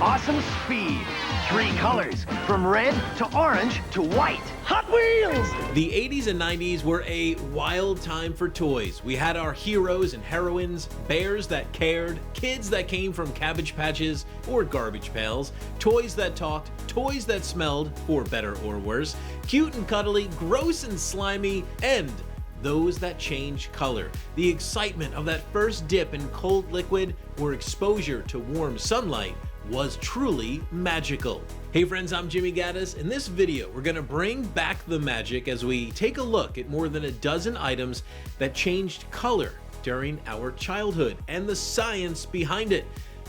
awesome speed. 3 colors, from red to orange to white. Hot Wheels! The 80s and 90s were a wild time for toys. We had our heroes and heroines, bears that cared, kids that came from Cabbage Patches or garbage pails, toys that talked, toys that smelled, for better or worse, cute and cuddly, gross and slimy, and those that change color. The excitement of that first dip in cold liquid or exposure to warm sunlight was truly magical. Hey friends, I'm Jimmy Gaddis. In this video, we're gonna bring back the magic as we take a look at more than a dozen items that changed color during our childhood and the science behind it,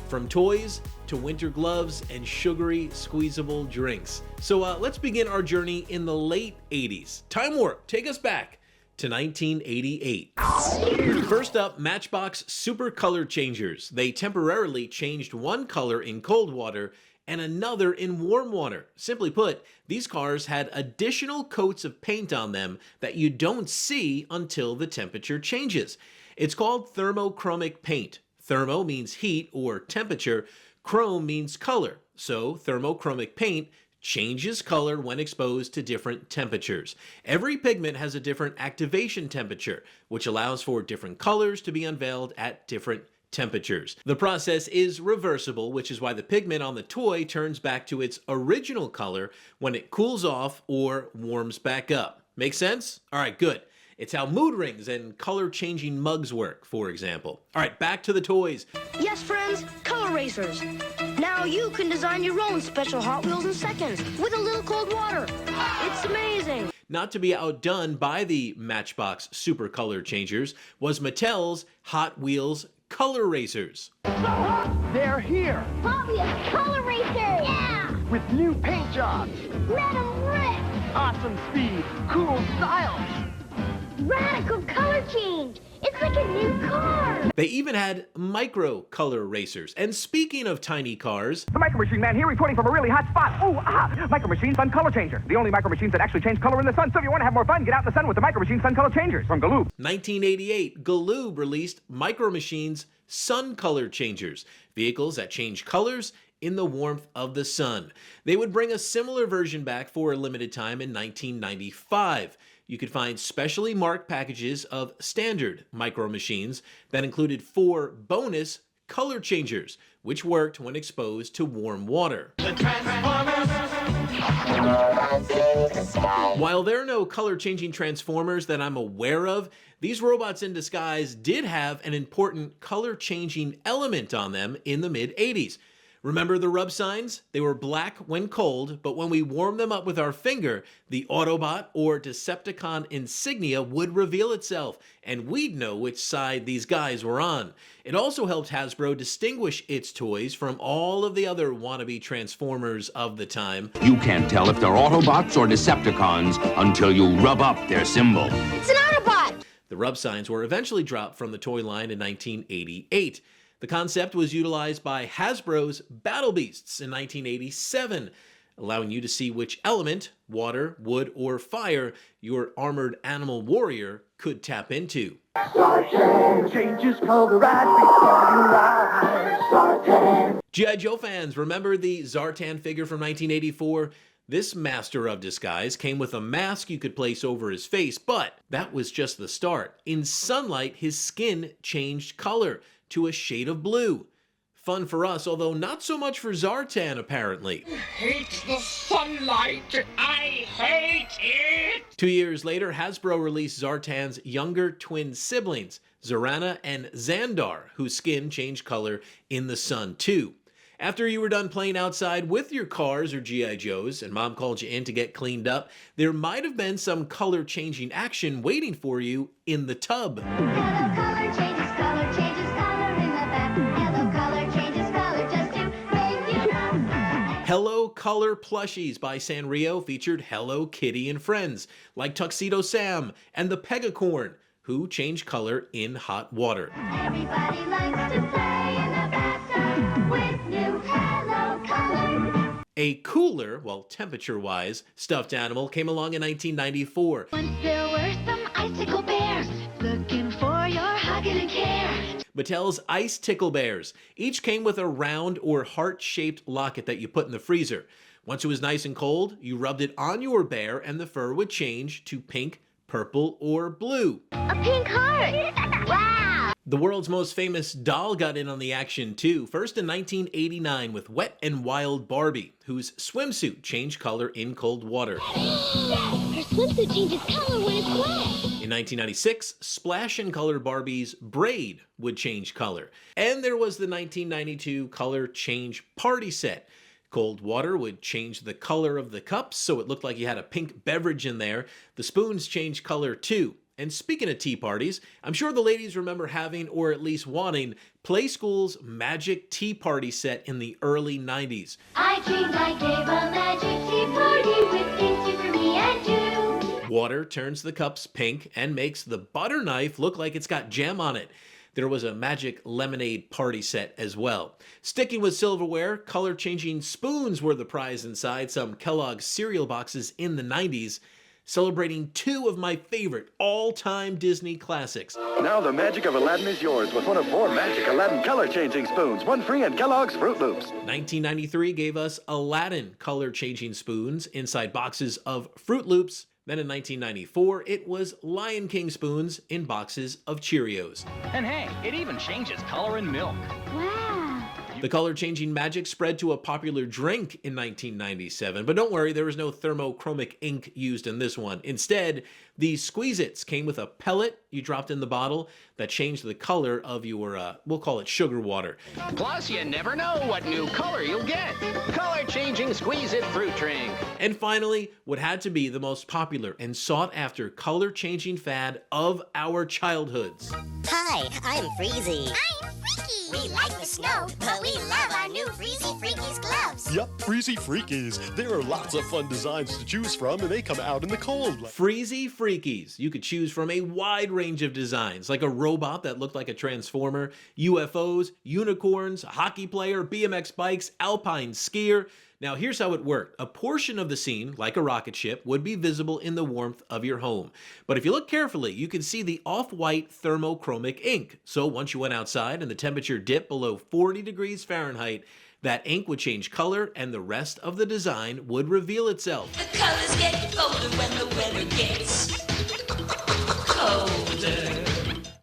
from toys to winter gloves and sugary squeezable drinks. So let's begin our journey in the late 80s. Time warp, take us back to 1988. First up, Matchbox Super Color Changers. They temporarily changed one color in cold water and another in warm water. Simply put, these cars had additional coats of paint on them that you don't see until the temperature changes. It's called thermochromic paint. Thermo means heat or temperature, chrome means color. So thermochromic paint changes color when exposed to different temperatures. Every pigment has a different activation temperature, which allows for different colors to be unveiled at different temperatures. The process is reversible, which is why the pigment on the toy turns back to its original color when it cools off or warms back up. Make sense? All right, good. It's how mood rings and color-changing mugs work, for example. All right, back to the toys. Yes, friends, color racers. Now you can design your own special Hot Wheels in seconds with a little cold water. It's amazing. Not to be outdone by the Matchbox Super Color Changers was Mattel's Hot Wheels Color Racers. They're here Hot Wheels Color Racers! Yeah! with new paint jobs, Let 'em rip! awesome speed, cool styles. Radical color change! It's like a new car! They even had micro color racers. And speaking of tiny cars, The Micro Machine Man here reporting from a really hot spot. Ooh, ah! Micro Machine Sun Color Changer. The only Micro Machines that actually change color in the sun. So if you want to have more fun, get out in the sun with the Micro Machine Sun Color Changers from Galoob. 1988, Galoob released Micro Machines Sun Color Changers, vehicles that change colors in the warmth of the sun. They would bring a similar version back for a limited time in 1995. You could find specially marked packages of standard Micro Machines that included 4 bonus color changers, which worked when exposed to warm water. While there are no color-changing Transformers that I'm aware of, these robots in disguise did have an important color-changing element on them in the mid-80s. Remember the rub signs? They were black when cold, but when we warmed them up with our finger, the Autobot or Decepticon insignia would reveal itself, and we'd know which side these guys were on. It also helped Hasbro distinguish its toys from all of the other wannabe Transformers of the time. You can't tell if they're Autobots or Decepticons until you rub up their symbol. It's an Autobot! The rub signs were eventually dropped from the toy line in 1988. The concept was utilized by Hasbro's Battle Beasts in 1987, allowing you to see which element, water, wood, or fire, your armored animal warrior could tap into. Zartan changes color right before your eyes. Zartan. G.I. Joe fans, remember the Zartan figure from 1984? This master of disguise came with a mask you could place over his face, but that was just the start. In sunlight, his skin changed color to a shade of blue. Fun for us, although not so much for Zartan, apparently. Hate the sunlight. I hate it. 2 years later, Hasbro released Zartan's younger twin siblings, Zorana and Xandar, whose skin changed color in the sun too. After you were done playing outside with your cars or G.I. Joes and mom called you in to get cleaned up, there might have been some color-changing action waiting for you in the tub. Yellow color changes color in the back. Yellow color changes color just to make you laugh. Hello Color Plushies by Sanrio featured Hello Kitty and friends, like Tuxedo Sam and the Pegacorn, who change color in hot water. Everybody likes to play in the bathtub with new Hello color. A cooler, well, temperature-wise, stuffed animal came along in 1994. Once there were some icicle bears looking for your Hot gonna care. Mattel's Ice Tickle Bears. Each came with a round or heart-shaped locket that you put in the freezer. Once it was nice and cold, you rubbed it on your bear and the fur would change to pink, purple, or blue. A pink heart. Wow. The world's most famous doll got in on the action too, first in 1989 with Wet n Wild Barbie, whose swimsuit changed color in cold water. Her swimsuit changes color when it's wet. In 1996, Splash and Color Barbie's braid would change color. And there was the 1992 Color Change Party Set. Cold water would change the color of the cups, so it looked like you had a pink beverage in there. The spoons changed color too. And speaking of tea parties, I'm sure the ladies remember having, or at least wanting, Playschool's Magic Tea Party set in the early 90s. I dreamed I gave a magic tea party with things you for me and you. Water turns the cups pink and makes the butter knife look like it's got jam on it. There was a magic lemonade party set as well. Sticking with silverware, color-changing spoons were the prize inside some Kellogg's cereal boxes in the 90s, celebrating two of my favorite all-time Disney classics. Now the magic of Aladdin is yours with one of 4 magic Aladdin color-changing spoons. One free in Kellogg's Fruit Loops. 1993 gave us Aladdin color-changing spoons inside boxes of Fruit Loops. Then in 1994, it was Lion King spoons in boxes of Cheerios. And hey, it even changes color in milk. Wow. The color-changing magic spread to a popular drink in 1997, but don't worry, there was no thermochromic ink used in this one. Instead, these Squeezits came with a pellet you dropped in the bottle that changed the color of your, we'll call it sugar water. Plus, you never know what new color you'll get. Color-changing Squeezit fruit drink. And finally, what had to be the most popular and sought-after color-changing fad of our childhoods. Hi, I'm Freezy. I'm Freaky. We like the snow, but we love our new Freezy Freakies gloves. Yup, Freezy Freakies. There are lots of fun designs to choose from, and they come out in the cold. Freezy Freakies. You could choose from a wide range of designs, like a robot that looked like a transformer, UFOs, unicorns, a hockey player, BMX bikes, alpine skier. Now here's how it worked. A portion of the scene, like a rocket ship, would be visible in the warmth of your home. But if you look carefully, you can see the off-white thermochromic ink. So once you went outside and the temperature dipped below 40 degrees Fahrenheit, that ink would change color and the rest of the design would reveal itself. The colors get colder when the weather gets colder.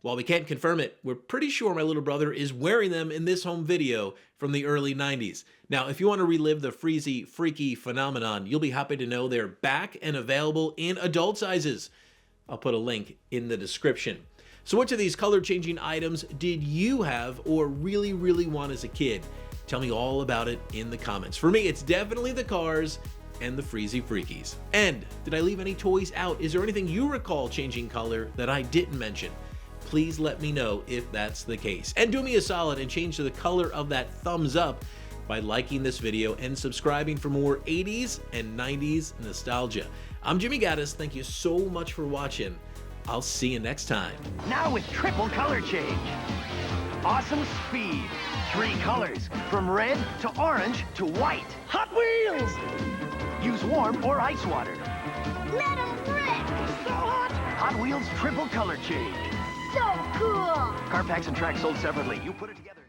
While we can't confirm it, we're pretty sure my little brother is wearing them in this home video from the early 90s. Now, if you want to relive the Freezy Freaky phenomenon, you'll be happy to know they're back and available in adult sizes. I'll put a link in the description. So which of these color-changing items did you have or really, really want as a kid? Tell me all about it in the comments. For me, it's definitely the cars and the Freezy Freakies. And did I leave any toys out? Is there anything you recall changing color that I didn't mention? Please let me know if that's the case. And do me a solid and change to the color of that thumbs up by liking this video and subscribing for more 80s and 90s nostalgia. I'm Jimmy Gaddis. Thank you so much for watching. I'll see you next time. Now with triple color change. Awesome speed. 3 colors, from red to orange to white. Hot Wheels! Use warm or ice water. Let 'em rip. So hot! Hot Wheels triple color change. So cool. Car packs and tracks sold separately. You put it together.